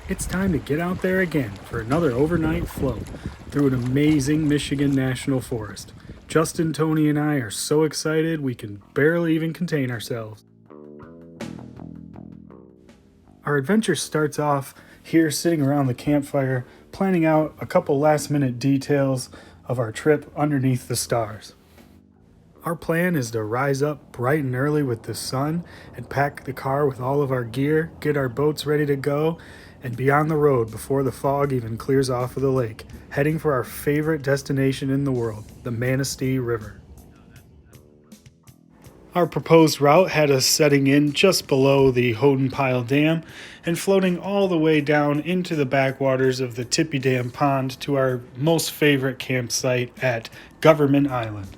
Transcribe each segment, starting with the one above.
It's time to get out there again for another overnight float through an amazing Michigan National Forest. Justin, Tony, and I are so excited we can barely even contain ourselves. Our adventure starts off here sitting around the campfire, planning out a couple last minute details of our trip underneath the stars. Our plan is to rise up bright and early with the sun and pack the car with all of our gear, get our boats ready to go, and be on the road before the fog even clears off of the lake, heading for our favorite destination in the world, the Manistee River. Our proposed route had us setting in just below the Houghton Pile Dam and floating all the way down into the backwaters of the Tippy Dam Pond to our most favorite campsite at Government Island.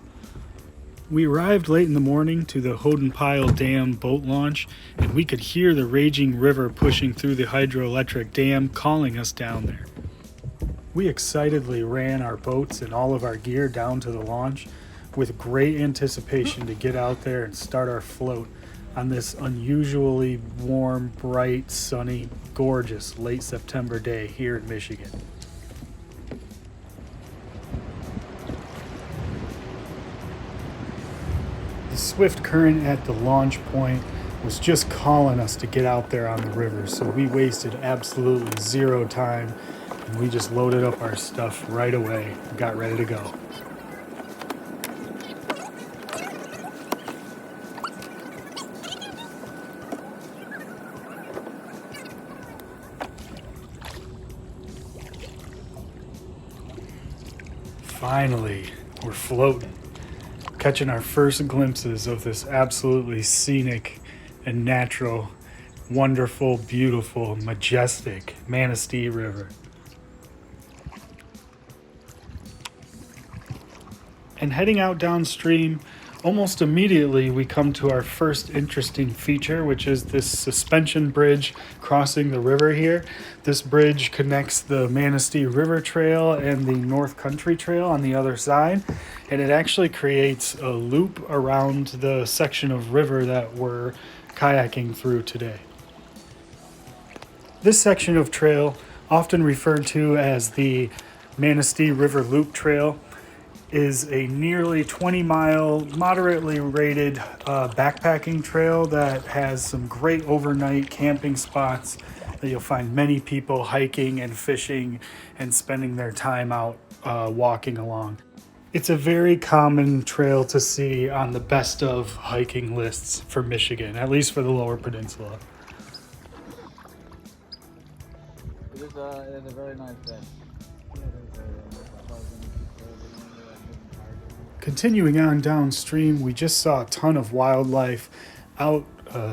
We arrived late in the morning to the Houghton Pile Dam boat launch, and we could hear the raging river pushing through the hydroelectric dam calling us down there. We excitedly ran our boats and all of our gear down to the launch with great anticipation to get out there and start our float on this unusually warm, bright, sunny, gorgeous late September day here in Michigan. The swift current at the launch point was just calling us to get out there on the river, so we wasted absolutely zero time, and we just loaded up our stuff right away and got ready to go. Finally, we're floating, catching our first glimpses of this absolutely scenic and natural, wonderful, beautiful, majestic Manistee River. And heading out downstream, almost immediately we come to our first interesting feature, which is this suspension bridge crossing the river here. This bridge connects the Manistee River Trail and the North Country Trail on the other side, and it actually creates a loop around the section of river that we're kayaking through today. This section of trail, often referred to as the Manistee River Loop Trail, is a nearly 20-mile, moderately rated backpacking trail that has some great overnight camping spots that you'll find many people hiking and fishing and spending their time out walking along. It's a very common trail to see on the best of hiking lists for Michigan, at least for the lower peninsula. It is a very nice day. Continuing on downstream, we just saw a ton of wildlife out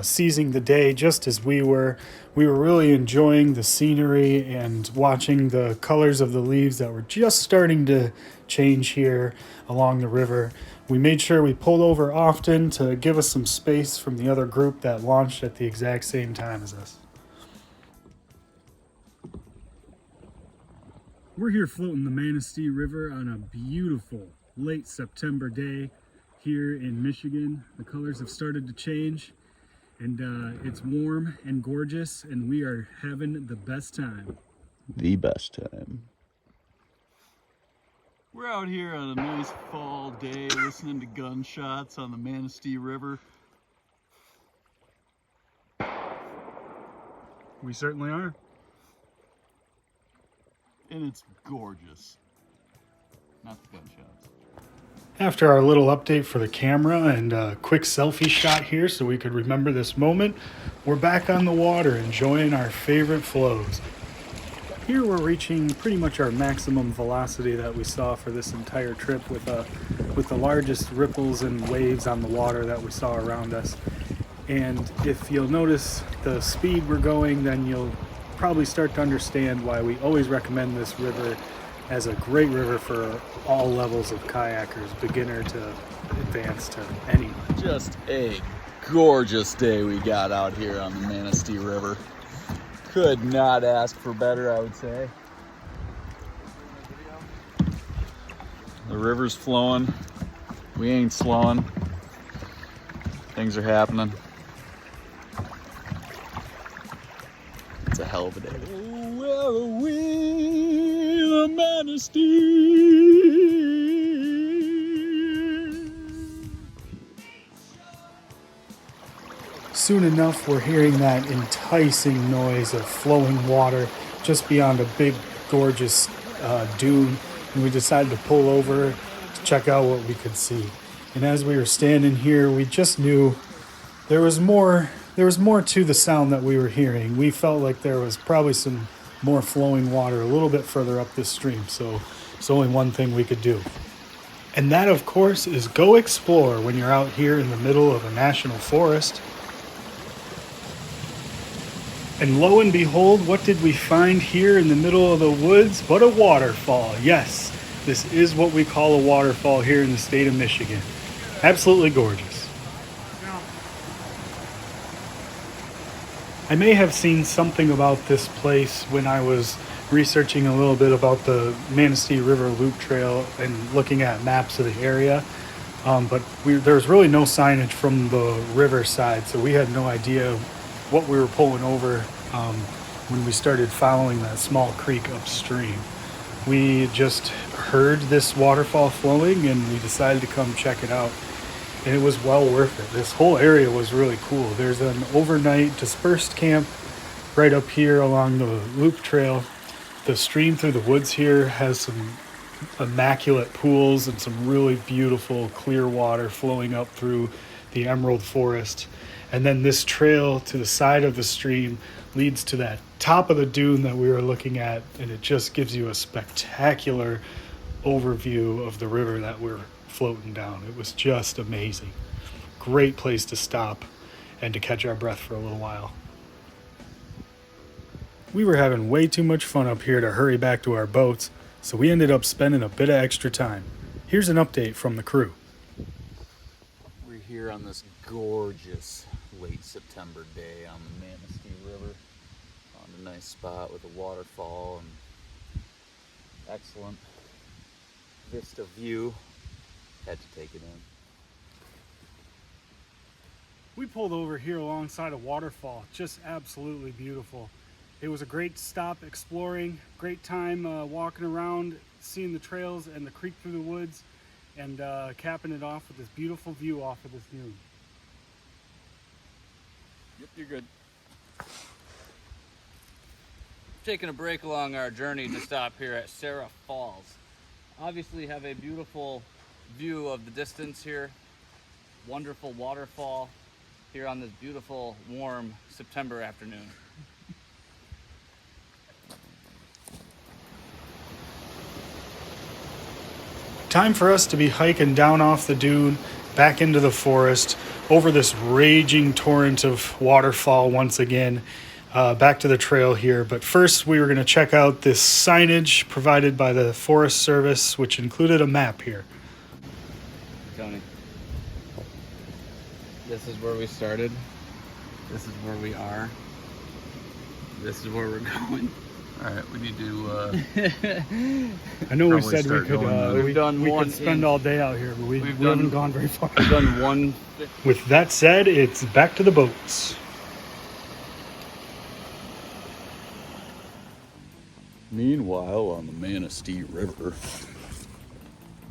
seizing the day just as we were. We were really enjoying the scenery and watching the colors of the leaves that were just starting to change here along the river. We made sure we pulled over often to give us some space from the other group that launched at the exact same time as us. We're here floating the Manistee River on a beautiful late September day here in Michigan. The colors have started to change, and it's warm and gorgeous, and we are having the best time. The best time. We're out here on a nice fall day listening to gunshots on the Manistee River. We certainly are. And it's gorgeous. Not the gunshots. After our little update for the camera and a quick selfie shot here so we could remember this moment, we're back on the water enjoying our favorite flows. Here we're reaching pretty much our maximum velocity that we saw for this entire trip with the largest ripples and waves on the water that we saw around us. And if you'll notice the speed we're going, then you'll probably start to understand why we always recommend this river as a great river for all levels of kayakers, beginner to advanced to anyone. Just a gorgeous day we got out here on the Manistee River. Could not ask for better, I would say. The river's flowing. We ain't slowing. Things are happening. It's a hell of a day. Oh, where are we, the Manistee? Soon enough, we're hearing that enticing noise of flowing water just beyond a big, gorgeous dune, and we decided to pull over to check out what we could see. And as we were standing here, we just knew there was more to the sound that we were hearing. We felt like there was probably some more flowing water a little bit further up this stream, so it's only one thing we could do. And that, of course, is go explore when you're out here in the middle of a national forest. And lo and behold, what did we find here in the middle of the woods but a waterfall? Yes, this is what we call a waterfall here in the state of Michigan. Absolutely gorgeous. I may have seen something about this place when I was researching a little bit about the Manistee River Loop Trail and looking at maps of the area. But there was really no signage from the river side, so we had no idea what we were pulling over when we started following that small creek upstream. We just heard this waterfall flowing and we decided to come check it out. And it was well worth it. This whole area was really cool. There's an overnight dispersed camp right up here along the loop trail. The stream through the woods here has some immaculate pools and some really beautiful clear water flowing up through the emerald forest. And then this trail to the side of the stream leads to that top of the dune that we were looking at, and it just gives you a spectacular overview of the river that we're floating down. It was just amazing. Great place to stop and to catch our breath for a little while. We were having way too much fun up here to hurry back to our boats, so we ended up spending a bit of extra time. Here's an update from the crew. We're here on this gorgeous late September day on the Manistee River, on a nice spot with a waterfall and excellent vista view. Had to take it in. We pulled over here alongside a waterfall, just absolutely beautiful. It was a great stop exploring, great time walking around, seeing the trails and the creek through the woods, and capping it off with this beautiful view off of this dune. Yep, you're good. Taking a break along our journey to stop here at Sarah Falls. Obviously have a beautiful view of the distance here. Wonderful waterfall here on this beautiful warm September afternoon. Time for us to be hiking down off the dune, back into the forest, over this raging torrent of waterfall once again, back to the trail here. But first we were going to check out this signage provided by the Forest Service, which included a map here. Tony, this is where we started. This is where we are. This is where we're going. All right, we need to I know we probably said we start could going. We've we done could spend all day out here, but we haven't gone very far. We've done one. With that said, it's back to the boats. Meanwhile, on the Manistee River.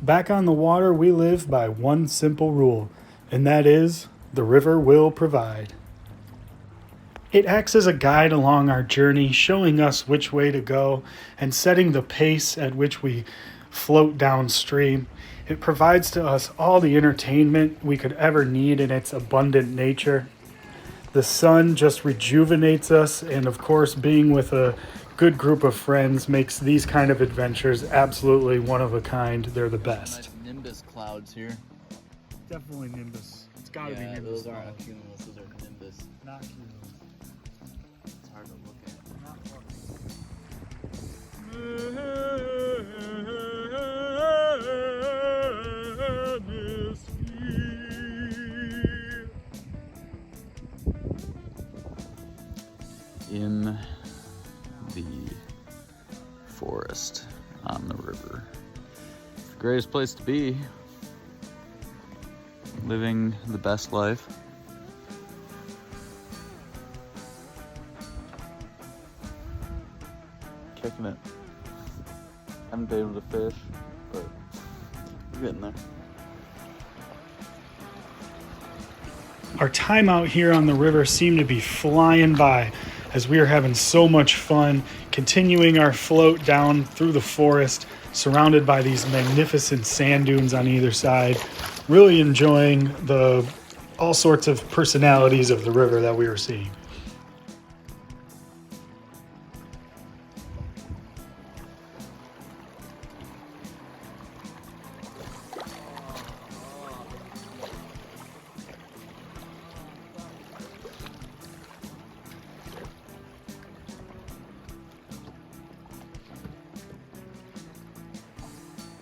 Back on the water, we live by one simple rule, and that is, the river will provide. It acts as a guide along our journey, showing us which way to go and setting the pace at which we float downstream. It provides to us all the entertainment we could ever need in its abundant nature. The sun just rejuvenates us, and of course, being with a good group of friends makes these kind of adventures absolutely one of a kind. They're the best. Nice nimbus clouds here. Definitely nimbus. It's gotta be nimbus. Those aren't cumulus, those are nimbus. Not cumulus. It's hard to look at. In the forest on the river. Greatest place to be. Living the best life. kicking it. Haven't been able to fish, but we're getting there. Our time out here on the river seemed to be flying by as we were having so much fun continuing our float down through the forest, surrounded by these magnificent sand dunes on either side, really enjoying all sorts of personalities of the river that we were seeing.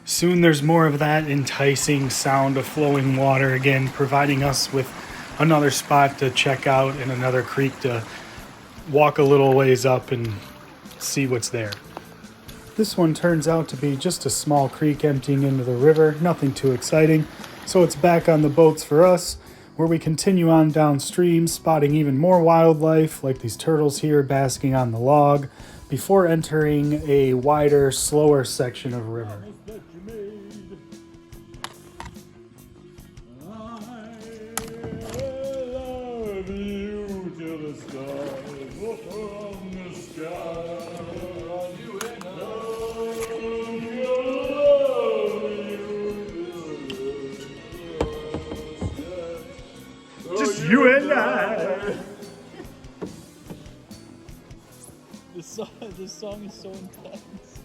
Soon there's more of that enticing sound of flowing water again, providing us with another spot to check out and another creek to walk a little ways up and see what's there. This one turns out to be just a small creek emptying into the river, nothing too exciting, so it's back on the boats for us, where we continue on downstream, spotting even more wildlife like these turtles here basking on the log, before entering a wider, slower section of river. Just you and I. This song is so intense.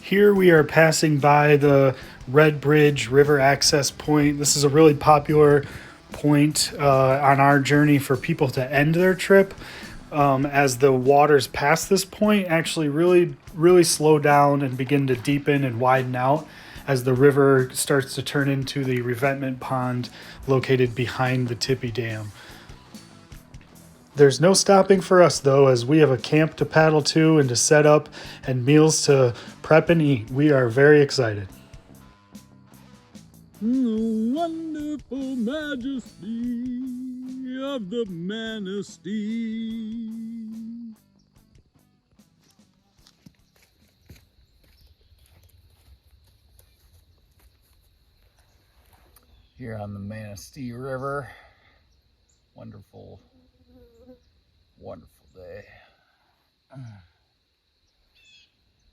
Here we are passing by the Red Bridge River Access Point. This is a really popular point on our journey for people to end their trip, as the waters past this point actually really slow down and begin to deepen and widen out as the river starts to turn into the revetment pond located behind the Tippy Dam. There's no stopping for us, though, as we have a camp to paddle to and to set up and meals to prep and eat. We are very excited. Wonderful majesty of the Manistee. Here on the Manistee River. Wonderful day.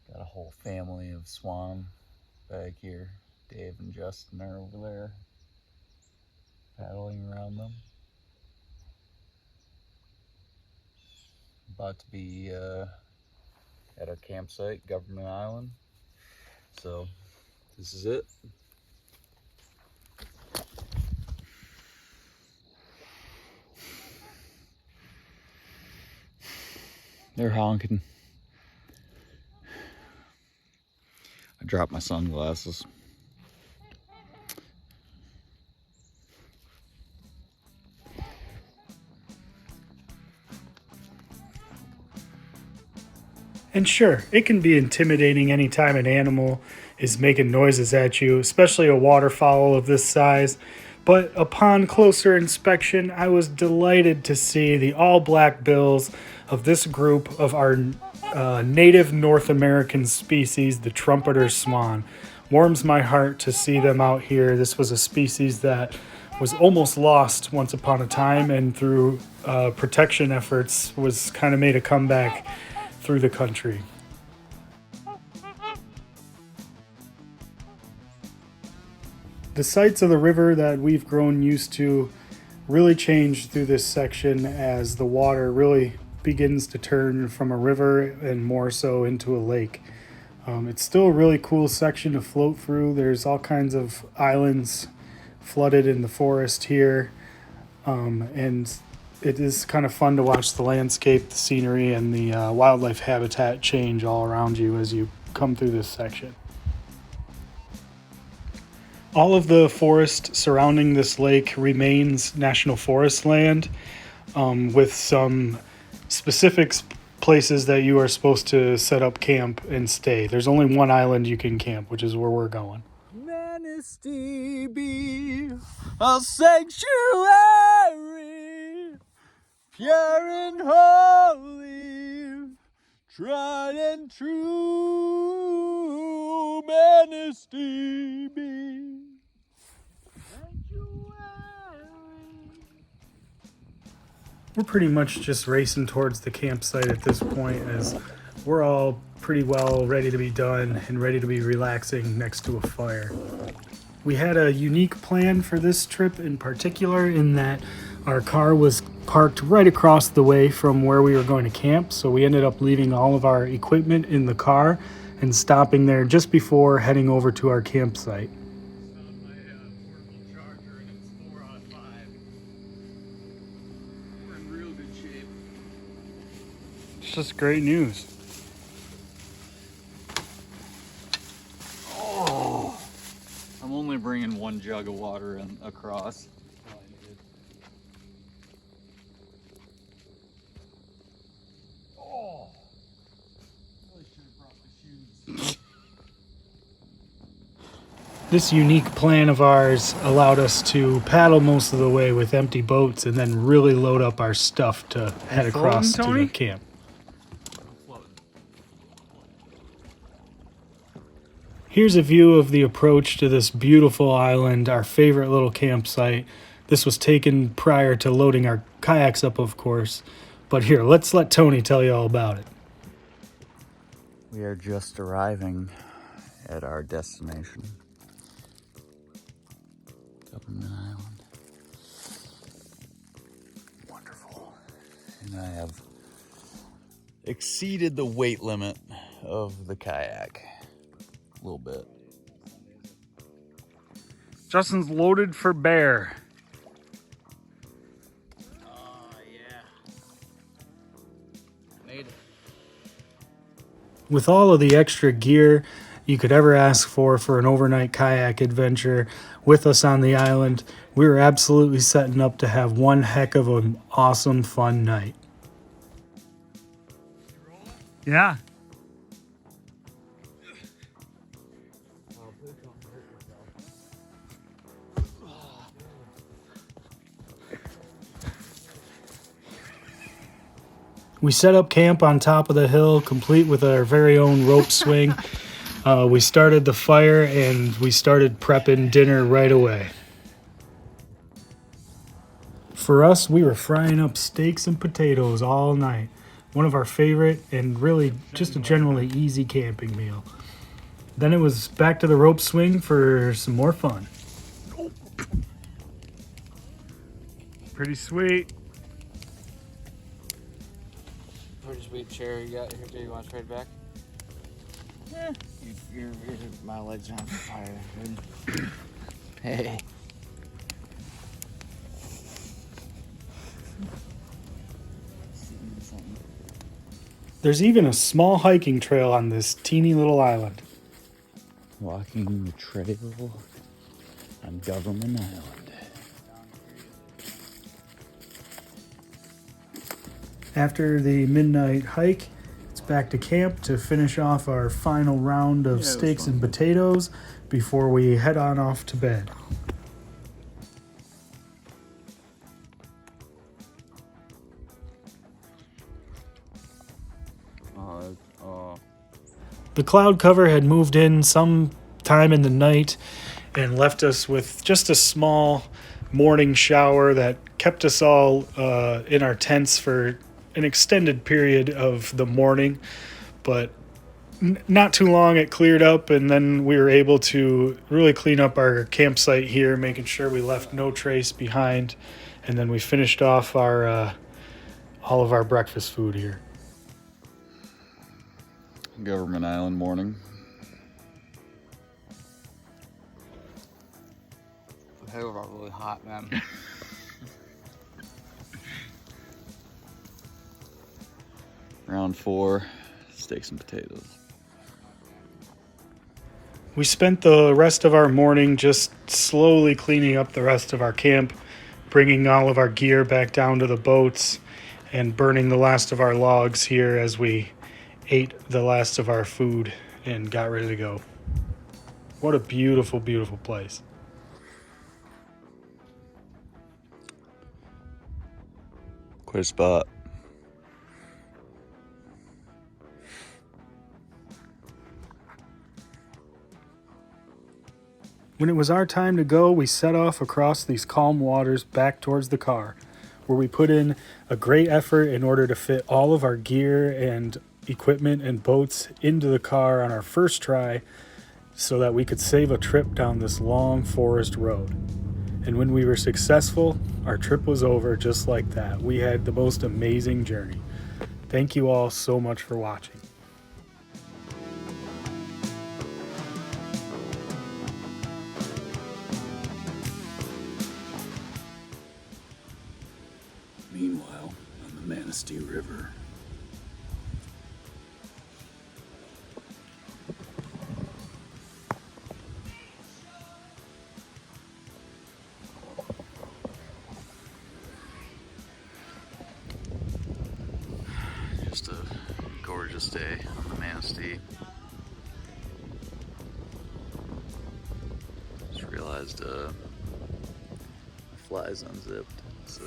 Got a whole family of swan back here. Dave and Justin are over there paddling around them. About to be at our campsite, Government Island. So this is it. They're honking. I dropped my sunglasses. And sure, it can be intimidating anytime an animal is making noises at you, especially a waterfowl of this size. But upon closer inspection, I was delighted to see the all-black bills of this group of our native North American species, the trumpeter swan. Warms my heart to see them out here. This was a species that was almost lost once upon a time, and through protection efforts was kind of made a comeback through the country. The sights of the river that we've grown used to really change through this section as the water really begins to turn from a river and more so into a lake. It's still a really cool section to float through. There's all kinds of islands flooded in the forest here, and it is kind of fun to watch the landscape, the scenery, and the wildlife habitat change all around you as you come through this section. All of the forest surrounding this lake remains national forest land, with some specific places that you are supposed to set up camp and stay. There's only one island you can camp, which is where we're going. Manistee be a sanctuary, pure and holy, tried and true. Manistee be sanctuary. We're pretty much just racing towards the campsite at this point, as we're all pretty well ready to be done and ready to be relaxing next to a fire. We had a unique plan for this trip in particular, in that our car was parked right across the way from where we were going to camp, so we ended up leaving all of our equipment in the car and stopping there just before heading over to our campsite. It's just great news. Oh, I'm only bringing one jug of water across. Oh, really should have brought my shoes. This unique plan of ours allowed us to paddle most of the way with empty boats and then really load up our stuff to head across to the camp. Here's a view of the approach to this beautiful island, our favorite little campsite. This was taken prior to loading our kayaks up, of course. But here, let's let Tony tell you all about it. We are just arriving at our destination. Government Island. Wonderful. And I have exceeded the weight limit of the kayak. A little bit. Justin's loaded for bear. Oh, yeah. Made it. With all of the extra gear you could ever ask for an overnight kayak adventure with us on the island, we were absolutely setting up to have one heck of an awesome, fun night. Yeah. We set up camp on top of the hill, complete with our very own rope swing. We started the fire and we started prepping dinner right away. For us, we were frying up steaks and potatoes all night. One of our favorite and really just a generally easy camping meal. Then it was back to the rope swing for some more fun. Pretty sweet. Pretty sweet chair you got here. Do you want to trade back? Yeah. My legs are on fire. Hey. There's even a small hiking trail on this teeny little island. Walking the trail on Government Island. After the midnight hike, it's back to camp to finish off our final round of steaks and potatoes before we head on off to bed. The cloud cover had moved in some time in the night and left us with just a small morning shower that kept us all in our tents for an extended period of the morning, but not too long it cleared up, and then we were able to really clean up our campsite here, making sure we left no trace behind, and then we finished off our all of our breakfast food here. Government Island morning. The potatoes are really hot, man. Round 4, steaks and potatoes. We spent the rest of our morning just slowly cleaning up the rest of our camp, bringing all of our gear back down to the boats, and burning the last of our logs here as we ate the last of our food and got ready to go. What a beautiful, beautiful place. Quite a spot. When it was our time to go, we set off across these calm waters back towards the car, where we put in a great effort in order to fit all of our gear and equipment and boats into the car on our first try so that we could save a trip down this long forest road. And when we were successful, our trip was over just like that. We had the most amazing journey. Thank you all so much for watching. Meanwhile, on the Manistee River. Just a gorgeous day on the Manistee. Just realized my fly's unzipped, so